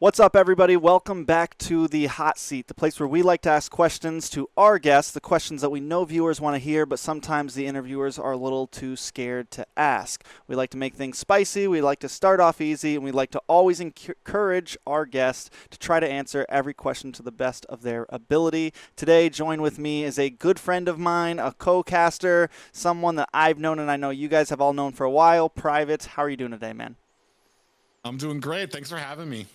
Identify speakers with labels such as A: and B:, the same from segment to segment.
A: What's up, everybody? Welcome back to the Hot Seat, the place where we like to ask questions to our guests, the questions that we know viewers want to hear, but sometimes the interviewers are a little too scared to ask. We like to make things spicy, we like to start off easy, and we like to always encourage our guests to try to answer every question to the best of their ability. Today, joined with me is a good friend of mine, a co-caster, someone that I've known and I know you guys have all known for a while, Private. How are you doing today, man?
B: I'm doing great. Thanks for having me.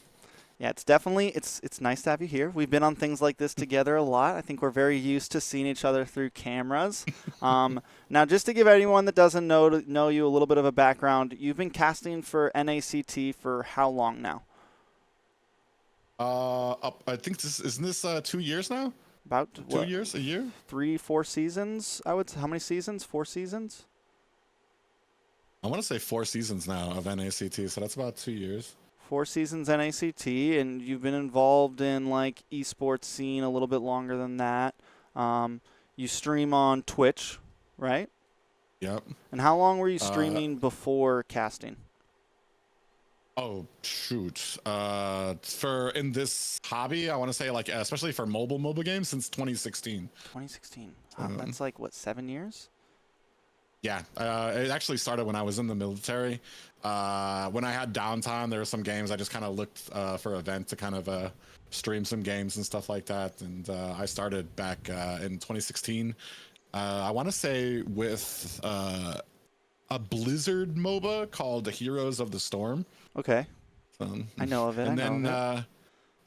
A: Yeah, it's definitely it's nice to have you here. We've been on things like this together a lot. I think we're very used to seeing each other through cameras. Now, just to give anyone that doesn't know you a little bit of a background, you've been casting for NACT for how long now?
B: I think isn't this 2 years now?
A: About
B: Two
A: what?
B: years, a year?
A: 3-4 seasons? I would. How many seasons? 4 seasons?
B: I want to say 4 seasons now of NACT, so that's about 2 years.
A: 4 seasons NACT, and you've been involved in like esports scene a little bit longer than that. You stream on Twitch, right?
B: Yep.
A: And how long were you streaming before casting?
B: Oh shoot. For in this hobby, I want to say like especially for mobile games since 2016.
A: 2016. That's like what, 7 years?
B: Yeah, it actually started when I was in the military. When I had downtime, there were some games I just kind of looked for an event to kind of stream some games and stuff like that. And I started back in 2016. I want to say with a Blizzard MOBA called The Heroes of the Storm.
A: Okay. I know of it.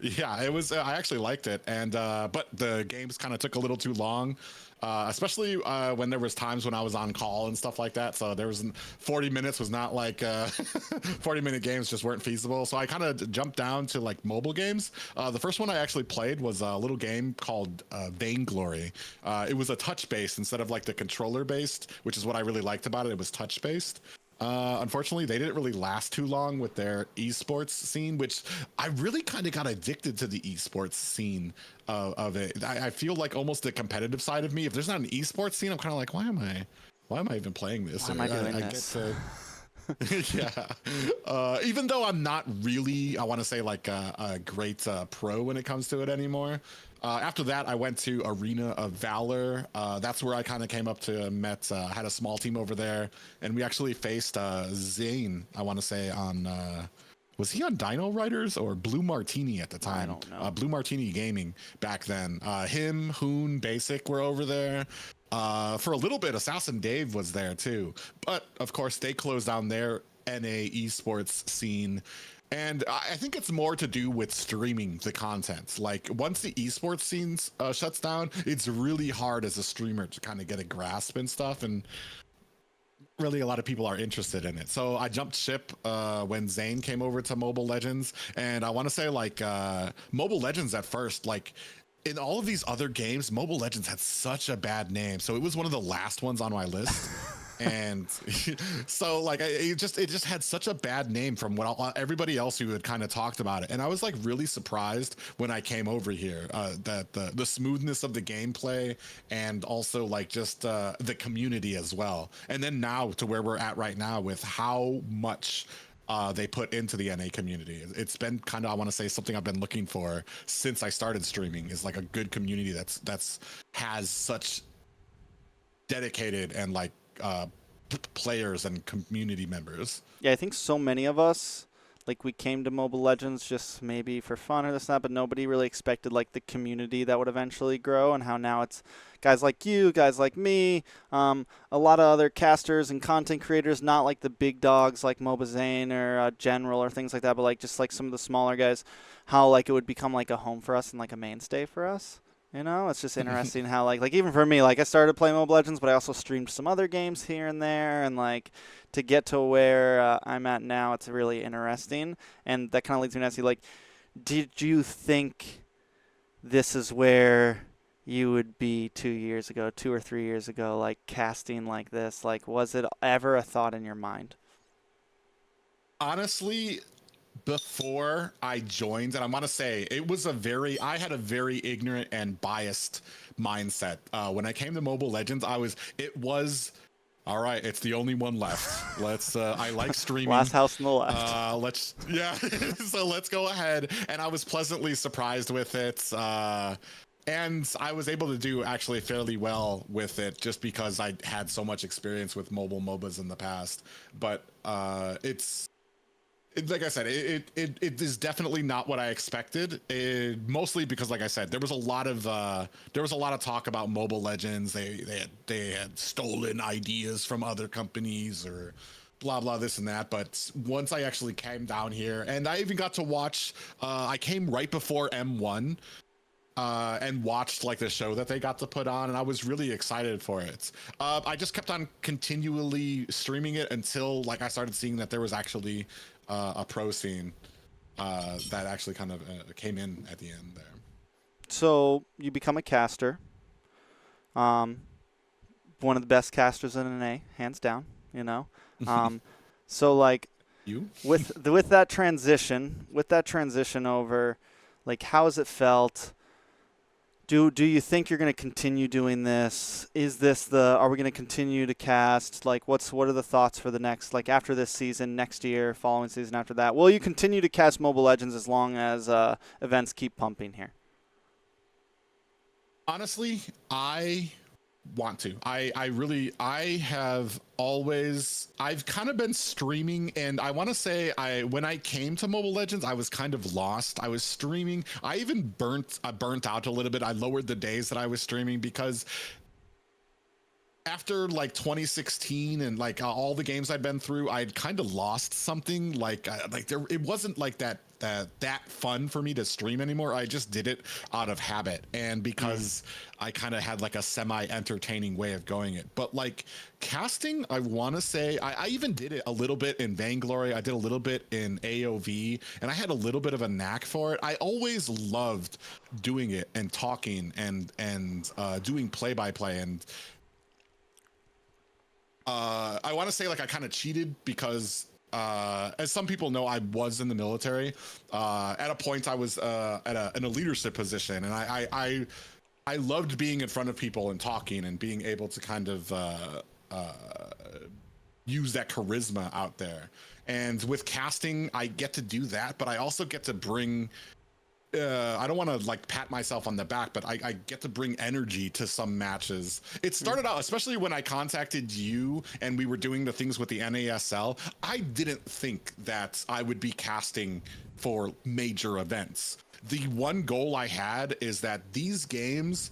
B: Yeah, it was. I actually liked it, and but the games kind of took a little too long, especially when there was times when I was on call and stuff like that. So there was 40 minutes was not like 40-minute games just weren't feasible. So I kind of jumped down to like mobile games. The first one I actually played was a little game called Vainglory. It was a touch based instead of like the controller based, which is what I really liked about it. It was touch based. Unfortunately, they didn't really last too long with their esports scene, which I really kind of got addicted to the esports scene of it. I feel like almost the competitive side of me. If there's not an esports scene, I'm kind of like, why am I even playing this?
A: Why am I doing this?
B: Yeah. Even though I'm not really, I want to say like a great pro when it comes to it anymore. After that, I went to Arena of Valor. That's where I kind of came up to had a small team over there, and we actually faced Zane, I want to say, on was he on Dino Riders or Blue Martini at the time?
A: I don't know.
B: Blue Martini Gaming back then. Him, Hoon, Basic were over there. For a little bit, Assassin Dave was there too. But of course, they closed down their NA esports scene. And I think it's more to do with streaming the content. Like once the esports scene shuts down, it's really hard as a streamer to kind of get a grasp and stuff. And really a lot of people are interested in it. So I jumped ship when Zane came over to Mobile Legends. And I want to say like Mobile Legends at first, like in all of these other games, Mobile Legends had such a bad name. So it was one of the last ones on my list. And so like it just had such a bad name from what everybody else who had kind of talked about it. And I was like really surprised when I came over here that the smoothness of the gameplay and also like just the community as well. And then now to where we're at right now with how much they put into the NA community. It's been kind of, I want to say, something I've been looking for since I started streaming, is like a good community that's has such dedicated and like players and community members.
A: Yeah, I think so many of us, like we came to Mobile Legends just maybe for fun or this and that, but nobody really expected like the community that would eventually grow, and how now it's guys like you, guys like me, a lot of other casters and content creators, not like the big dogs like Mobazane or General or things like that, but like just like some of the smaller guys, how like it would become like a home for us and like a mainstay for us. You know, it's just interesting how like even for me, like I started playing Mobile Legends, but I also streamed some other games here and there, and like to get to where I'm at now, it's really interesting. And that kind of leads me to ask you, like, did you think this is where you would be 2 or 3 years ago, like casting like this? Like, was it ever a thought in your mind?
B: Honestly, before I joined, and I want to say I had a very ignorant and biased mindset. When I came to Mobile Legends, it was All right, it's the only one left. Let's. I like streaming.
A: Last house on the left.
B: Let's. Yeah. So let's go ahead. And I was pleasantly surprised with it. And I was able to do actually fairly well with it, just because I had so much experience with mobile MOBAs in the past. But like I said, it is definitely not what I expected. Mostly because, like I said, there was a lot of talk about Mobile Legends. They had stolen ideas from other companies or blah blah this and that. But once I actually came down here, and I even got to watch, I came right before M1. And watched like the show that they got to put on, and I was really excited for it. I just kept on continually streaming it until like I started seeing that there was actually a pro scene that actually kind of came in at the end there.
A: So you become a caster. One of the best casters in NA, hands down. You know. So like with that transition over, like how has it felt? Do you think you're going to continue doing this? Are we going to continue to cast? Like, what are the thoughts for the next, like after this season, next year, following season after that? Will you continue to cast Mobile Legends as long as events keep pumping here?
B: Honestly, I want to. I've kind of been streaming, and I want to say when I came to Mobile Legends, I was kind of lost. I was streaming. I even burnt out a little bit. I lowered the days that I was streaming because after like 2016 and like all the games I'd been through, I'd kind of lost something. It wasn't like that fun for me to stream anymore. I just did it out of habit and because I kind of had like a semi-entertaining way of going it. But like casting, I want to say I even did it a little bit in Vainglory. I did a little bit in AOV, and I had a little bit of a knack for it. I always loved doing it and talking and doing play-by-play. And I want to say like I kind of cheated because as some people know, I was in the military. At a point, I was in a leadership position, and I loved being in front of people and talking and being able to kind of use that charisma out there. And with casting, I get to do that, but I also get to bring. I don't want to like pat myself on the back, but I get to bring energy to some matches. It started out, especially when I contacted you and we were doing the things with the NASL. I didn't think that I would be casting for major events. The one goal I had is that these games,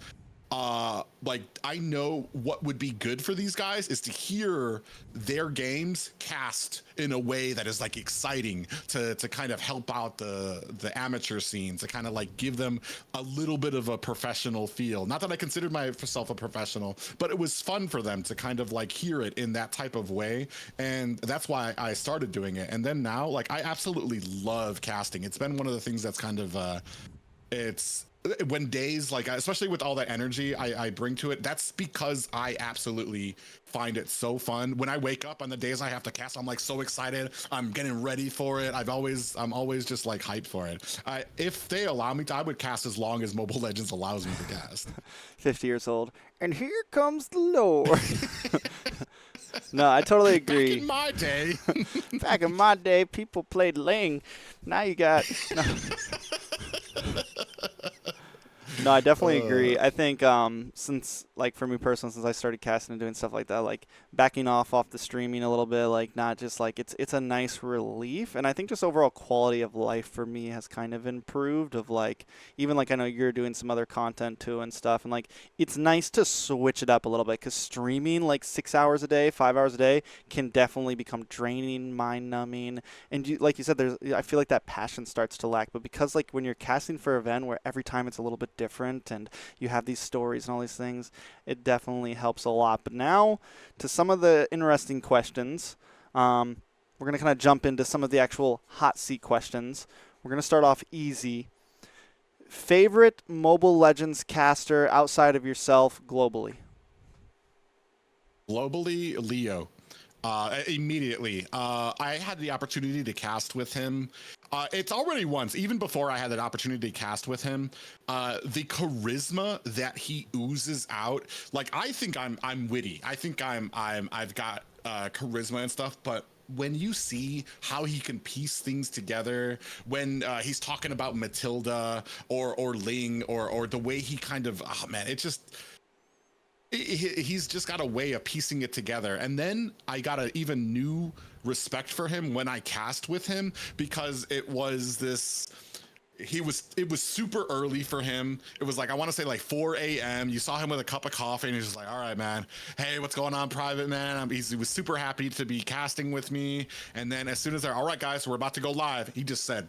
B: like I know what would be good for these guys is to hear their games cast in a way that is like exciting to kind of help out the amateur scene, to kind of like give them a little bit of a professional feel. Not that I considered myself a professional, but it was fun for them to kind of like hear it in that type of way. And that's why I started doing it. And then now, like I absolutely love casting. It's been one of the things that's kind of it's when days like, especially with all that energy I bring to it, that's because I absolutely find it so fun. When I wake up on the days I have to cast, I'm like so excited. I'm getting ready for it. I'm always just like hyped for it. If they allow me to, I would cast as long as Mobile Legends allows me to cast.
A: 50 years old, and here comes the Lord. No, I totally agree.
B: Back in my day,
A: people played Ling. Now you got. No. No, I definitely agree. I think since, like, for me personally, since I started casting and doing stuff like that, like, backing off the streaming a little bit, like, not just, like, it's a nice relief. And I think just overall quality of life for me has kind of improved of, like, even, like, I know you're doing some other content, too, and stuff. And, like, it's nice to switch it up a little bit because streaming, like, 6 hours a day, 5 hours a day can definitely become draining, mind-numbing. And, like you said, I feel like that passion starts to lack. But because, like, when you're casting for an event where every time it's a little bit different, and you have these stories and all these things, it definitely helps a lot. But now to some of the interesting questions. We're going to kind of jump into some of the actual hot seat questions. We're going to start off easy. Favorite Mobile Legends caster outside of yourself globally?
B: Globally, Leo. Immediately. I had the opportunity to cast with him. It's already once, even before I had that opportunity to cast with him. The charisma that he oozes out, like I think I'm witty. I think I've got charisma and stuff, but when you see how he can piece things together, when he's talking about Matilda or Ling or the way he kind of, oh man, it just he's just got a way of piecing it together. And then I got an even new respect for him when I cast with him, because it was this, it was super early for him. It was like, I want to say like 4 a.m. You saw him with a cup of coffee and he's just like, all right, man, hey, what's going on, private man? He was super happy to be casting with me. And then as soon as they're all right, guys, we're about to go live, he just said,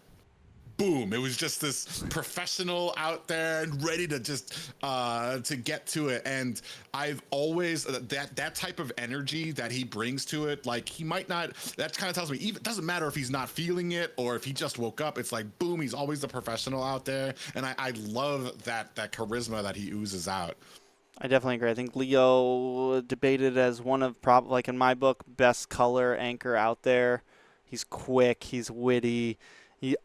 B: boom. It was just this professional out there and ready to just to get to it. And I've always that type of energy that he brings to it, like he might not, that kind of tells me, even it doesn't matter if he's not feeling it or if he just woke up, it's like boom, he's always the professional out there. And I love that charisma that he oozes out.
A: I definitely agree. I think Leo debated as one of probably, like in my book, best color anchor out there. He's quick, he's witty.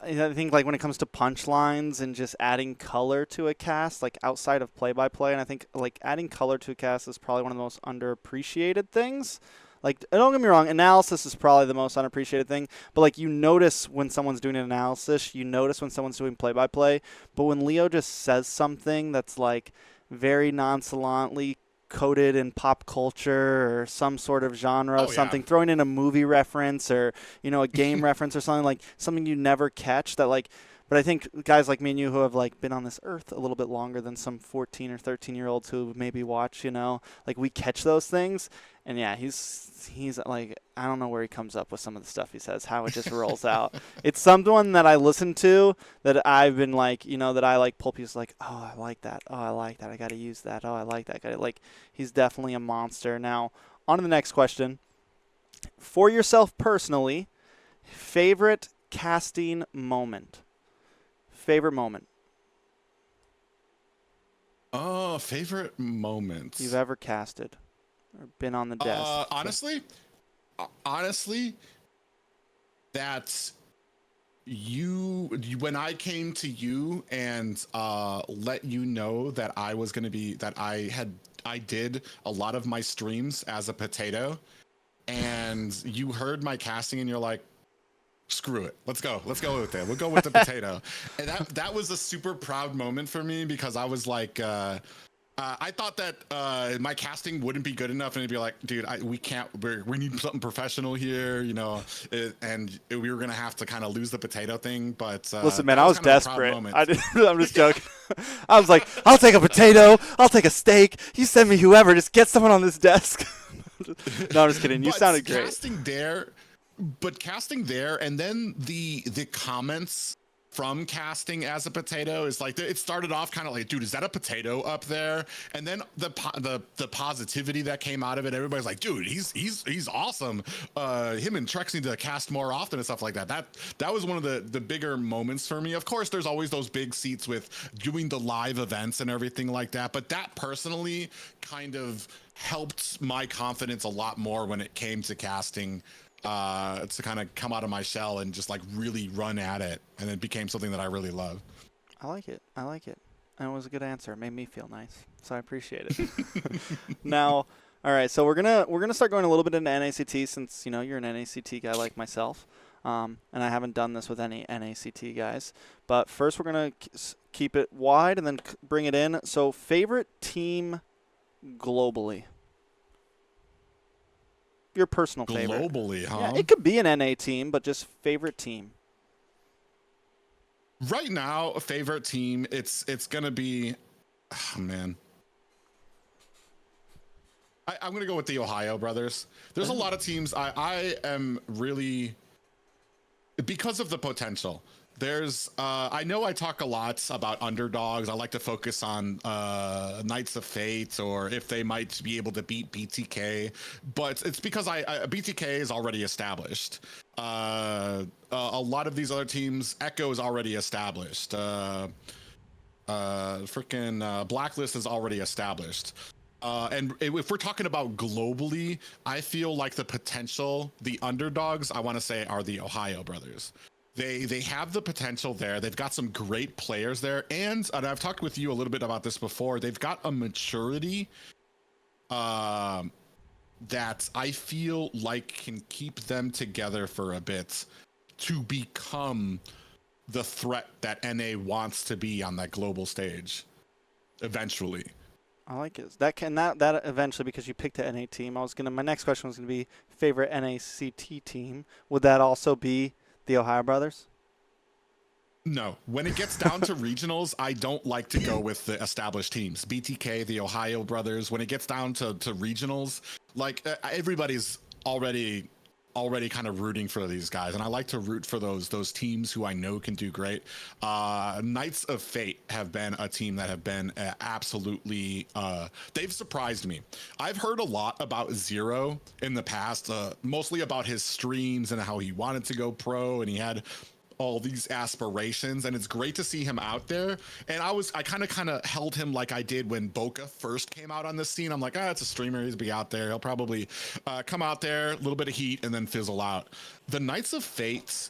A: I think like when it comes to punchlines and just adding color to a cast, like outside of play-by-play, and I think like adding color to a cast is probably one of the most underappreciated things. Like, don't get me wrong, analysis is probably the most unappreciated thing, but like you notice when someone's doing an analysis, you notice when someone's doing play-by-play, but when Leo just says something that's like very nonchalantly coded in pop culture or some sort of genre of something, throwing in a movie reference or, you know, a game reference or something, like something you never catch that like, but I think guys like me and you who have like been on this earth a little bit longer than some 14 or 13-year-olds who maybe watch, you know, like we catch those things. And yeah, he's like, I don't know where he comes up with some of the stuff he says, how it just rolls out. It's someone that I listen to that I've been like, you know, that I like pull pieces like, oh, I like that. Oh, I like that. I got to use that. Oh, I like that. Like, he's definitely a monster. Now, on to the next question. For yourself personally, favorite casting moment? Favorite moment
B: Favorite moments
A: you've ever casted or been on the desk?
B: Honestly, that when I came to you and let you know that I was going to be, that I did a lot of my streams as a potato, and you heard my casting and you're like, screw it, let's go with it, we'll go with the potato. And that was a super proud moment for me, because I was like, I thought that my casting wouldn't be good enough, and it'd be like, dude, we need something professional here, you know, and we were gonna have to kind of lose the potato thing. But
A: listen, man, I was desperate. I'm just joking. I was like, I'll take a potato, I'll take a steak. You send me whoever, just get someone on this desk. No, I'm just kidding. You sounded great.
B: Casting there, and then the comments from casting as a potato is like, it started off kind of like, dude, is that a potato up there? And then the positivity that came out of it, everybody's like, dude, he's awesome. Him and Trex need to cast more often and stuff like that. That was one of the bigger moments for me. Of course, there's always those big seats with doing the live events and everything like that, but that personally kind of helped my confidence a lot more when it came to casting, to kind of come out of my shell and just like really run at it, and it became something that I really love.
A: I like it. And it was a good answer. It made me feel nice, so I appreciate it. Now, all right, so we're gonna start going a little bit into NACT, since you know you're an NACT guy like myself, and I haven't done this with any NACT guys. But first, we're gonna keep it wide and then bring it in. So, favorite team globally. Your personal favorite.
B: Globally, huh?
A: Yeah, it could be an NA team, but just favorite team.
B: Right now, a favorite team, it's gonna be, oh, man. I'm gonna go with the Ohio brothers. There's a lot of teams I am really, because of the potential. There's I know I talk a lot about underdogs. I like to focus on Knights of Fate, or if they might be able to beat BTK, but it's because BTK is already established. A lot of these other teams, Echo is already established. Freaking Blacklist is already established. And if we're talking about globally, I feel like the potential, the underdogs, I want to say, are the Ohio brothers. They have the potential there. They've got some great players there, and I've talked with you a little bit about this before. They've got a maturity that I feel like can keep them together for a bit to become the threat that NA wants to be on that global stage eventually.
A: I like it. That eventually, because you picked the NA team. My next question was gonna be favorite NACT team. Would that also be the Ohio brothers?
B: No, when it gets down to regionals, I don't like to go with the established teams. BTK, the Ohio brothers. When it gets down to regionals, like everybody's already kind of rooting for these guys, and I like to root for those teams who I know can do great. Knights of Fate have been a team that have been absolutely they've surprised me. I've heard a lot about Zero in the past, mostly about his streams and how he wanted to go pro, and he had all these aspirations, and it's great to see him out there. And I kind of held him like I did when Boca first came out on the scene. I'm like, it's a streamer, he's be out there, he'll probably come out there, a little bit of heat, and then fizzle out. The Knights of Fate,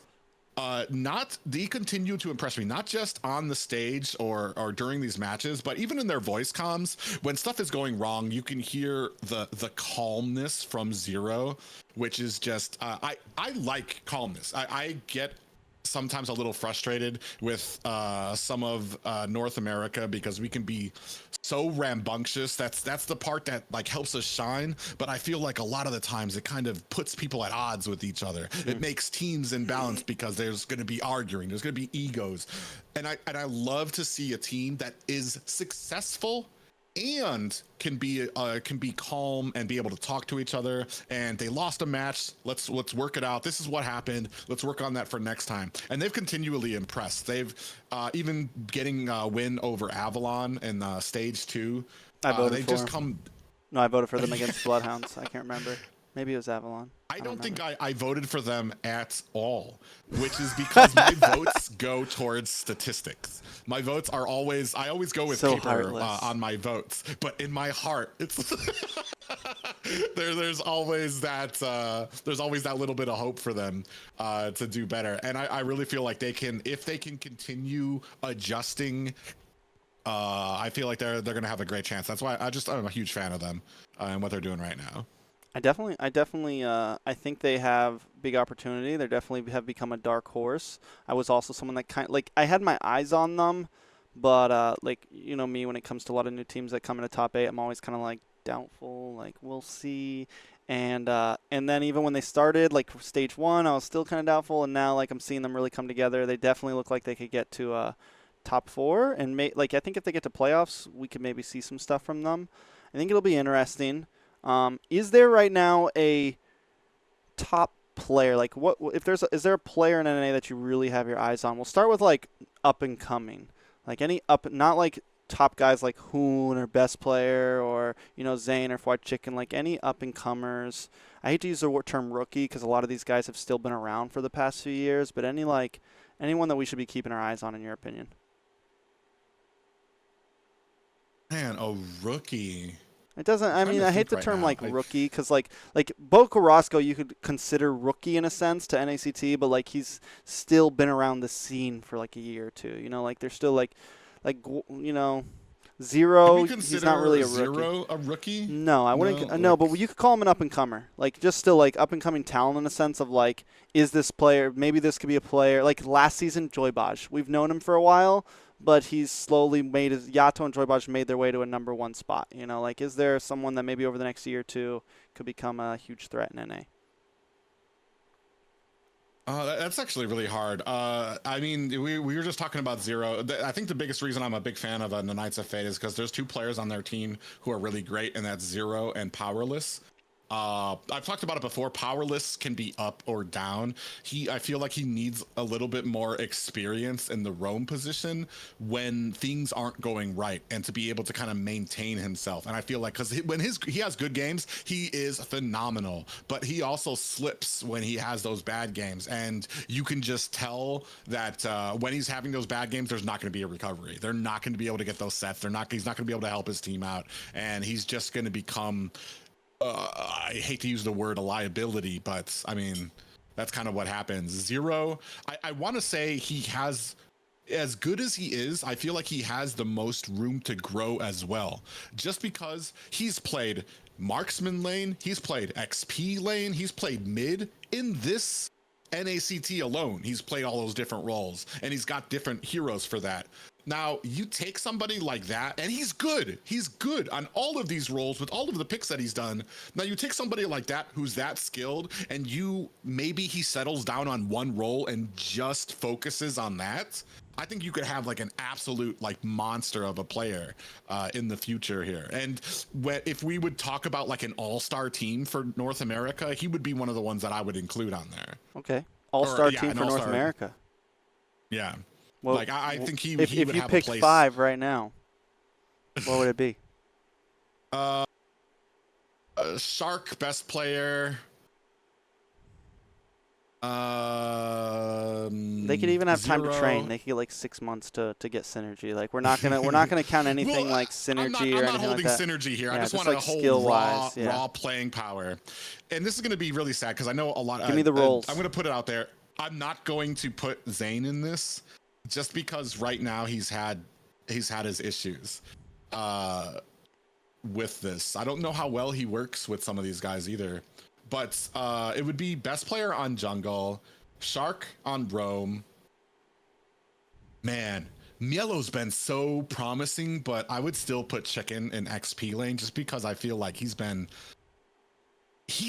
B: they continue to impress me, not just on the stage or during these matches, but even in their voice comms. When stuff is going wrong, you can hear the calmness from Zero, which is just I like calmness. I get sometimes a little frustrated with some of North America, because we can be so rambunctious. That's the part that like helps us shine, but I feel like a lot of the times it kind of puts people at odds with each other. It makes teams imbalanced because there's going to be arguing, there's going to be egos, and I love to see a team that is successful and can be calm and be able to talk to each other. And they lost a match. Let's work it out. This is what happened. Let's work on that for next time. And they've continually impressed. They've even getting a win over Avalon in stage 2.
A: I voted
B: they've
A: for
B: just
A: them.
B: come.
A: No, I voted for them against Bloodhounds. I can't remember. Maybe it was Avalon.
B: I don't think I voted for them at all, which is because my votes go towards statistics. My votes are I always go with
A: So
B: paper on my votes, but in my heart, it's there's always that little bit of hope for them to do better. And I really feel like if they can continue adjusting, I feel like they're going to have a great chance. That's why I'm a huge fan of them and what they're doing right now.
A: I definitely, I think they have big opportunity. They definitely have become a dark horse. I was also someone that I had my eyes on them, but like, you know me, when it comes to a lot of new teams that come into top 8, I'm always kind of like doubtful, like we'll see. And then even when they started, like stage 1, I was still kind of doubtful, and now like I'm seeing them really come together. They definitely look like they could get to top 4, and I think if they get to playoffs, we could maybe see some stuff from them. I think it'll be interesting. Is there right now a top player? Like, is there a player in NA that you really have your eyes on? We'll start with like up and coming, like not like top guys like Hoon or best player or Zane or Fried Chicken, like any up and comers. I hate to use the term rookie because a lot of these guys have still been around for the past few years, but anyone that we should be keeping our eyes on, in your opinion?
B: Man, a rookie.
A: It doesn't. I mean, I hate the term like
B: now.
A: rookie because like Bo Carrasco, you could consider rookie in a sense to NACT, but like he's still been around the scene for like a year or two. Like they're still like Zero. He's not really a rookie.
B: Zero a rookie?
A: No, I wouldn't. No, but you could call him an up and comer. Like just still like up and coming talent in a sense of like, is this player? Maybe this could be a player. Like last season, Joybaj. We've known him for a while, but he's slowly Yato and Joybaj made their way to a number 1 spot. Like is there someone that maybe over the next year or two could become a huge threat in NA?
B: That's actually really hard. I mean, we were just talking about Zero. I think the biggest reason I'm a big fan of the Knights of Fate is because there's 2 players on their team who are really great, and that's Zero and Powerless. I've talked about it before. Powerless can be up or down. I feel like he needs a little bit more experience in the roam position when things aren't going right, and to be able to kind of maintain himself. And I feel like because when he has good games, he is phenomenal, but he also slips when he has those bad games, and you can just tell that when he's having those bad games, there's not going to be a recovery. They're not going to be able to get those sets. He's not going to be able to help his team out, and he's just going to become I hate to use the word a liability, but I mean, that's kind of what happens. Zero, I want to say he has, as good as he is, I feel like he has the most room to grow as well. Just because he's played marksman lane, he's played XP lane, he's played mid in this NACT alone. He's played all those different roles, and he's got different heroes for that. Now, you take somebody like that, and he's good. He's good on all of these roles with all of the picks that he's done. Now, you take somebody like that who's that skilled, and maybe he settles down on one role and just focuses on that. I think you could have like an absolute like monster of a player in the future here. And if we would talk about like an all-star team for North America, he would be one of the ones that I would include on there.
A: Okay, all-star team for North America.
B: Yeah.
A: Well,
B: like I think he
A: if
B: would
A: you
B: have a
A: picked
B: place.
A: 5 right now, what would it be?
B: Shark, best player.
A: They could even have time to train.
B: Zero.
A: They could get like 6 months to get synergy. Like we're not gonna count anything
B: Well,
A: like synergy
B: I'm not
A: or anything
B: holding
A: like that.
B: synergy here.
A: Yeah,
B: I just want
A: like
B: to hold
A: skill-wise,
B: raw playing power. And this is going to be really sad because I know a lot.
A: Give me the roles.
B: I'm going to put it out there. I'm not going to put Zane in this, just because right now he's had his issues with this. I don't know how well he works with some of these guys either. But it would be best player on jungle, Shark on roam. Man, Mielo's been so promising, but I would still put Chicken in XP lane just because I feel like he's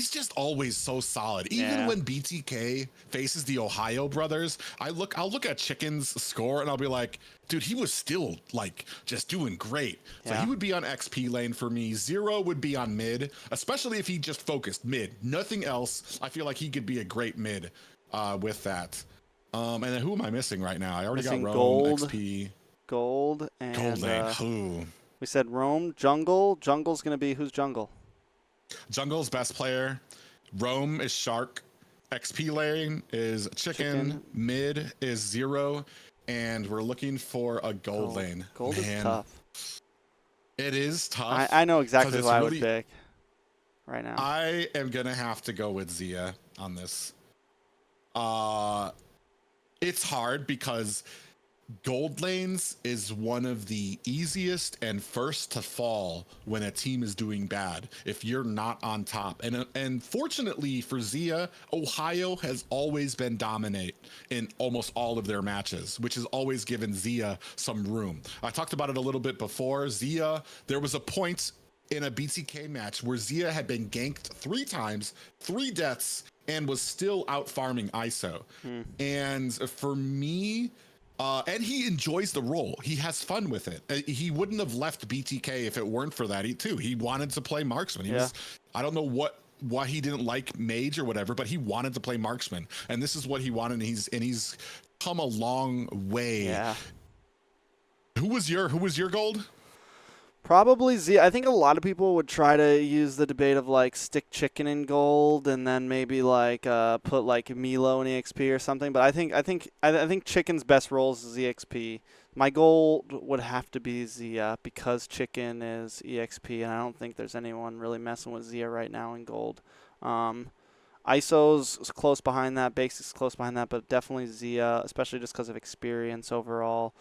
B: just always so solid. Even when BTK faces the Ohio brothers, I'll look at Chicken's score and I'll be like, dude, he was still like just doing great. So he would be on XP lane for me. Zero would be on mid, especially if he just focused mid, nothing else. I feel like he could be a great mid with that. And then who am I missing right now? I already got Roam,
A: gold,
B: XP.
A: Gold, and
B: Gold lane.
A: we said roam, jungle. Jungle's gonna be who's jungle?
B: Jungle's best player. Roam is Shark. XP lane is Chicken. Mid is Zero. And we're looking for a gold lane.
A: Gold is tough.
B: It is tough.
A: I know exactly who I would pick right now.
B: I am going to have to go with Zia on this. It's hard because gold lanes is one of the easiest and first to fall when a team is doing bad if you're not on top. And fortunately for Zia, Ohio has always been dominate in almost all of their matches, which has always given Zia some room. I talked about it a little bit before. Zia, there was a point in a BTK match where Zia had been ganked 3 times, 3 deaths, and was still out farming ISO. And for me, and he enjoys the role. He has fun with it. He wouldn't have left BTK if it weren't for that. He wanted to play marksman. I don't know why he didn't like mage or whatever, but he wanted to play marksman, and this is what he wanted. And he's come a long way.
A: Yeah.
B: Who was your gold?
A: Probably Z. I think a lot of people would try to use the debate of like stick Chicken in gold and then maybe like put like Milo in EXP or something. But I think Chicken's best role is EXP. My gold would have to be Zia because Chicken is EXP, and I don't think there's anyone really messing with Zia right now in gold. ISO's close behind that, Basic's close behind that, but definitely Zia, especially just because of experience overall.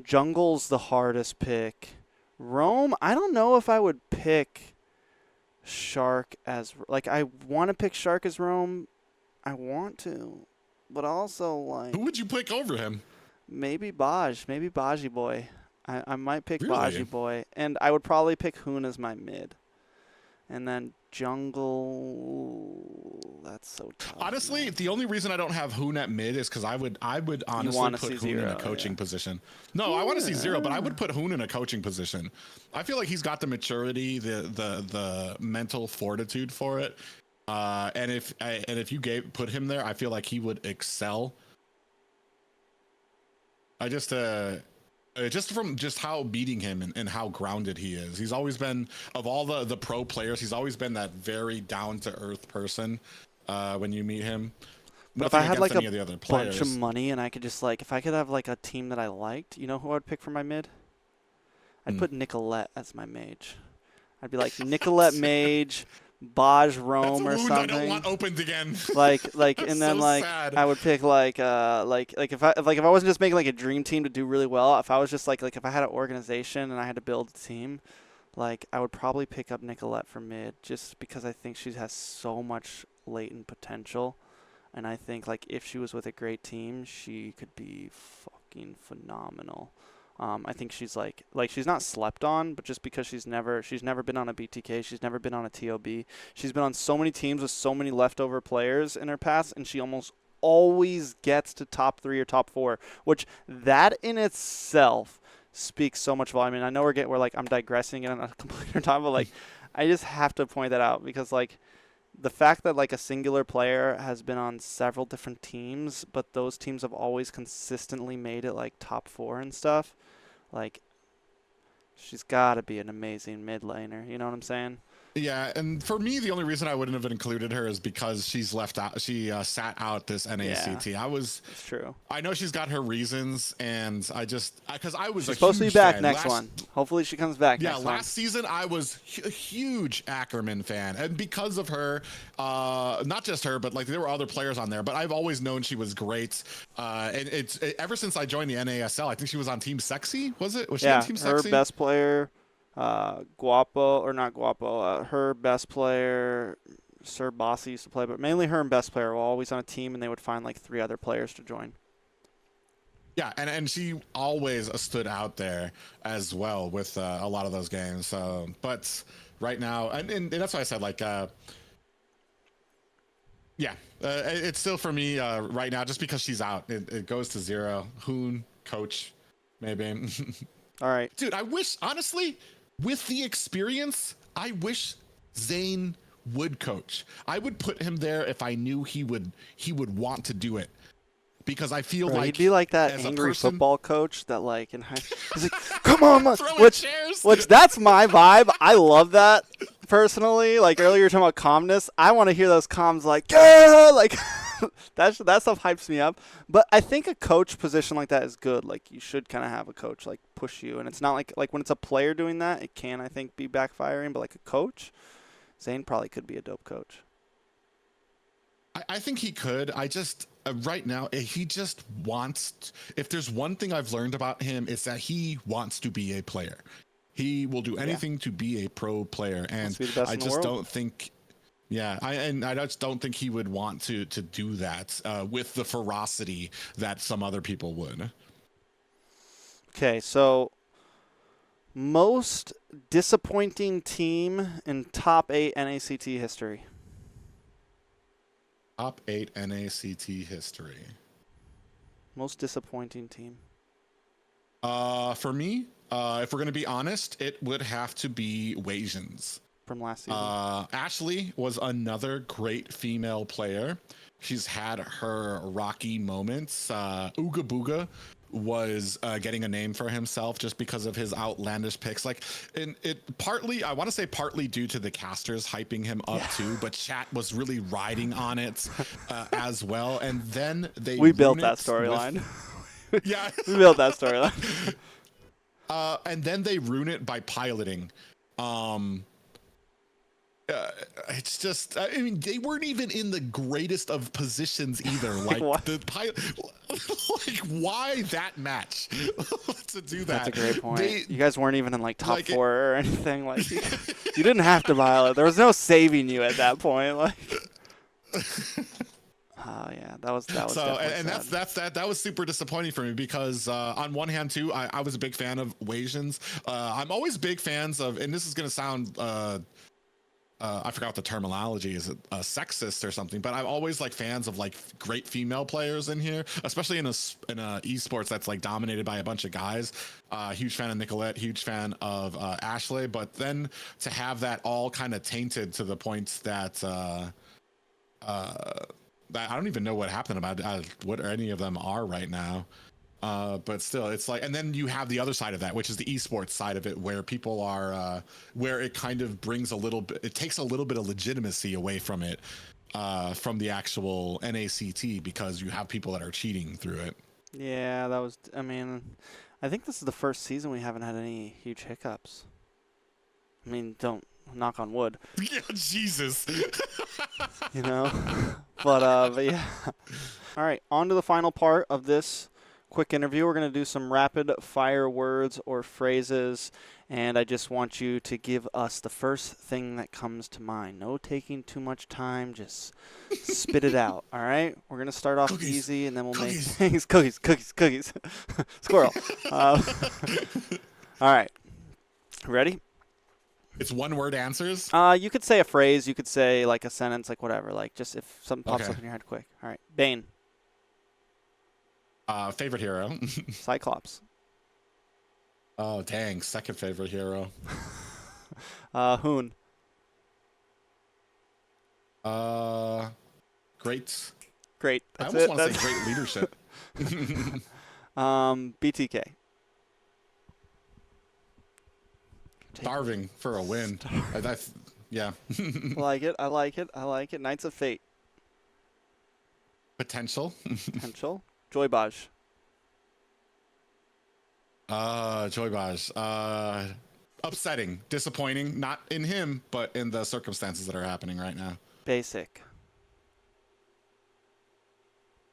A: Jungle's the hardest pick. Roam, I don't know if I would pick Shark as like I want to pick Shark as Roam. I want to, but also like
B: who would you pick over him?
A: Maybe Baji Boy. I might pick
B: Really?
A: Baji Boy, and I would probably pick Hoon as my mid, and then jungle. That's so tough.
B: Honestly,
A: Man.
B: the only reason I don't have Hoon at mid is because I would
A: You
B: honestly
A: want to
B: put
A: see
B: Hoon in a
A: Zero,
B: coaching
A: yeah.
B: position. No, I want to see Zero, but I would put Hoon in a coaching position. I feel like he's got the maturity, the mental fortitude for it. And if you put him there, I feel like he would excel. I just from just how beating him and how grounded he is. He's always been, of all the pro players, he's always been that very down to earth person. When you meet him,
A: But if I
B: nothing
A: had
B: against
A: like a
B: any of the other
A: bunch of
B: players.
A: money and I could just like, if I could have like a team that I liked, you know who I'd pick for my mid? I'd
B: Mm.
A: put Nicolette as my mage. I'd be like Nicolette mage, Baj
B: That's a
A: Rome or
B: wound I don't want
A: something.
B: opened again.
A: Like,
B: That's
A: and then
B: so
A: like
B: sad.
A: I would pick like if I wasn't just making like a dream team to do really well, if I was just like if I had an organization and I had to build a team, like I would probably pick up Nicolette for mid just because I think she has so much latent potential, and I think like if she was with a great team, she could be fucking phenomenal. I think she's like she's not slept on, but just because she's never been on a BTK, she's never been on a TOB. She's been on so many teams with so many leftover players in her past, and she almost always gets to top 3 or top 4, which that in itself speaks so much volume. I mean, I know we're like I'm digressing on a complete time, but like I just have to point that out because like the fact that like a singular player has been on several different teams, but those teams have always consistently made it like top 4 and stuff. Like, she's got to be an amazing mid laner. You know what I'm saying?
B: Yeah, and for me, the only reason I wouldn't have included her is because she's left out. She sat out this
A: Yeah,
B: NACT.
A: it's true.
B: I know she's got her reasons, and because I was
A: She's
B: a
A: supposed to be
B: huge
A: back
B: fan
A: next one. Hopefully, she comes back
B: Yeah,
A: next one.
B: last season I was a huge Ackerman fan, and because of her, not just her, but like there were other players on there. But I've always known she was great, and ever since I joined the NASL. I think she was on Team Sexy. Was it? Was she on
A: Yeah,
B: Team
A: her
B: Sexy?
A: best player, Guapo, or not Guapo, her best player, Sir Bossy used to play, but mainly her and best player were always on a team, and they would find like 3 other players to join.
B: Yeah, and she always stood out there as well with a lot of those games. So, but right now, and that's why I said like, yeah, it's still for me right now just because she's out. It goes to Zero. Hoon, coach, maybe.
A: All right.
B: Dude, I wish honestly, with the experience, I wish Zane would coach. I would put him there if I knew he would want to do it. Because I feel
A: Bro,
B: like
A: he'd be like that
B: as
A: angry
B: a person,
A: football coach that like in high. He's like, "Come on, man,"
B: throwing chairs.
A: which that's my vibe. I love that personally. Like earlier, you were talking about calmness. I want to hear those comms like, "Yeah!" Like that stuff hypes me up. But I think a coach position like that is good. Like you should kind of have a coach like push you, and it's not like when it's a player doing that, it can I think be backfiring. But like a coach, Zane probably could be a dope coach.
B: I think he could. I just right now he just wants. If there's one thing I've learned about him, it's that he wants to be a player. He will do anything to be a pro player, and
A: Wants to be the best
B: I
A: in the
B: just
A: world.
B: don't think. Yeah, I just don't think he would want to do that with the ferocity that some other people would.
A: Okay, so most disappointing team in top 8 NACT history.
B: Top 8 NACT history.
A: Most disappointing team.
B: For me, if we're gonna be honest, it would have to be Wasians.
A: From last season.
B: Ashley was another great female player. She's had her rocky moments. Ooga Booga was getting a name for himself just because of his outlandish picks. Like, and it partly, I want to say partly due to the casters hyping him up too, but chat was really riding on it as well. And then
A: we built that storyline.
B: Yeah.
A: We built that storyline.
B: And then they ruin it by piloting. It's just, I mean, they weren't even in the greatest of positions either. Like the pilot, like why that match to do that?
A: That's a great point. You guys weren't even in like top 4 or anything. Like you didn't have to pilot. There was no saving you at that point. Like, oh yeah, that was
B: so, and
A: sad.
B: that was super disappointing for me because on one hand too, I was a big fan of Wasians. I'm always big fans of, and this is gonna sound I forgot what the terminology is, sexist or something, but I'm always like fans of like great female players in here, especially in a esports that's like dominated by a bunch of guys. Huge fan of Nicolette, huge fan of Ashley, but then to have that all kind of tainted to the point that that I don't even know what happened about what any of them are right now. But still, it's like, and then you have the other side of that, which is the esports side of it, where people are, where it kind of brings a little bit, it takes a little bit of legitimacy away from it, from the actual NACT, because you have people that are cheating through it.
A: Yeah, that was. I mean, I think this is the first season we haven't had any huge hiccups. I mean, don't knock on wood.
B: Yeah, Jesus.
A: You know, but yeah. All right, on to the final part of this quick interview. We're going to do some rapid fire words or phrases, and I just want you to give us the first thing that comes to mind. No taking too much time, just spit it out. All right, we're going to start off easy, and then we'll make things cookies. Squirrel. All right, ready?
B: It's one word answers.
A: You could say a phrase, you could say like a sentence, like whatever, like just if something pops up in your head quick. All right, Bane.
B: Favorite hero.
A: Cyclops.
B: Oh, dang. Second favorite hero.
A: Hoon.
B: Great.
A: Great.
B: I
A: That's
B: almost
A: it.
B: want to say great leadership.
A: BTK.
B: Starving for a win. Yeah.
A: I like it. I like it. I like it. Knights of Fate.
B: Potential.
A: Potential. Joybaj.
B: Joybaj. Upsetting. Disappointing. Not in him, but in the circumstances that are happening right now.
A: Basic.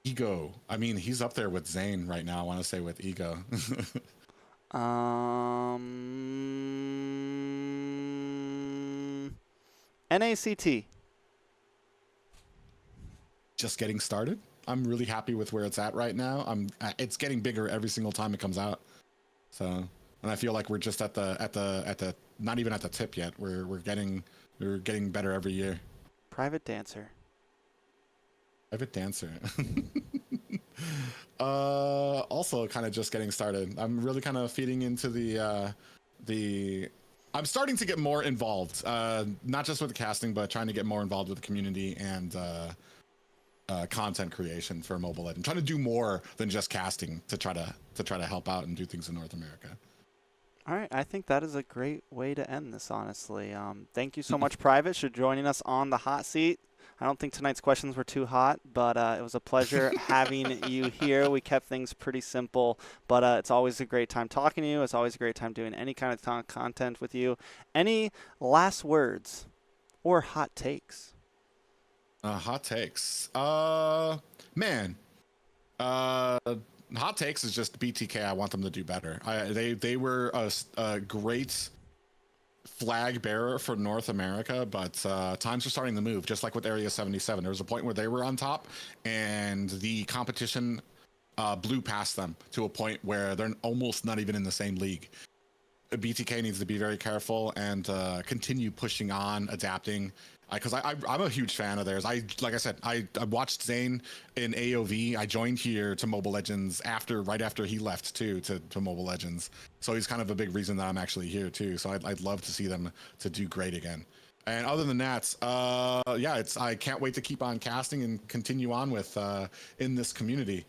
B: Ego. I mean, he's up there with Zayn right now, I want to say, with ego.
A: NACT.
B: Just getting started. I'm really happy with where it's at right now. It's getting bigger every single time it comes out. So, and I feel like we're just at the not even at the tip yet. We're getting better every year.
A: Private dancer.
B: Private dancer. Also kind of just getting started. I'm really kind of feeding into the I'm starting to get more involved, not just with the casting, but trying to get more involved with the community and content creation for Mobile Legends. Trying to do more than just casting to try to help out and do things in North America.
A: All right, I think that is a great way to end this, honestly. Thank you so much, Private, for joining us on the hot seat. I don't think tonight's questions were too hot, but it was a pleasure having you here. We kept things pretty simple, but it's always a great time talking to you. It's always a great time doing any kind of content with you. Any last words or hot takes?
B: Hot takes. Man. Hot takes is just BTK. I want them to do better. They were a great flag bearer for North America, but times are starting to move, just like with Area 77. There was a point where they were on top and the competition blew past them to a point where they're almost not even in the same league. BTK needs to be very careful and continue pushing on, adapting, because I'm a huge fan of theirs. Like I said, I watched Zayn in AOV. I joined here to Mobile Legends right after he left too to Mobile Legends. So he's kind of a big reason that I'm actually here too. So I'd love to see them to do great again. And other than that, yeah, I can't wait to keep on casting and continue on with in this community.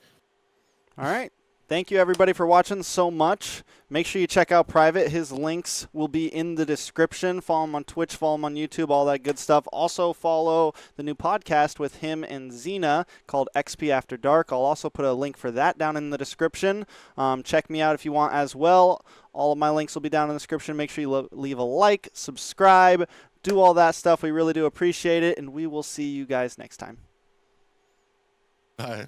A: All right. Thank you, everybody, for watching so much. Make sure you check out Private. His links will be in the description. Follow him on Twitch, follow him on YouTube, all that good stuff. Also, follow the new podcast with him and Xena called XP After Dark. I'll also put a link for that down in the description. Check me out if you want as well. All of my links will be down in the description. Make sure you leave a like, subscribe, do all that stuff. We really do appreciate it, and we will see you guys next time.
B: Bye.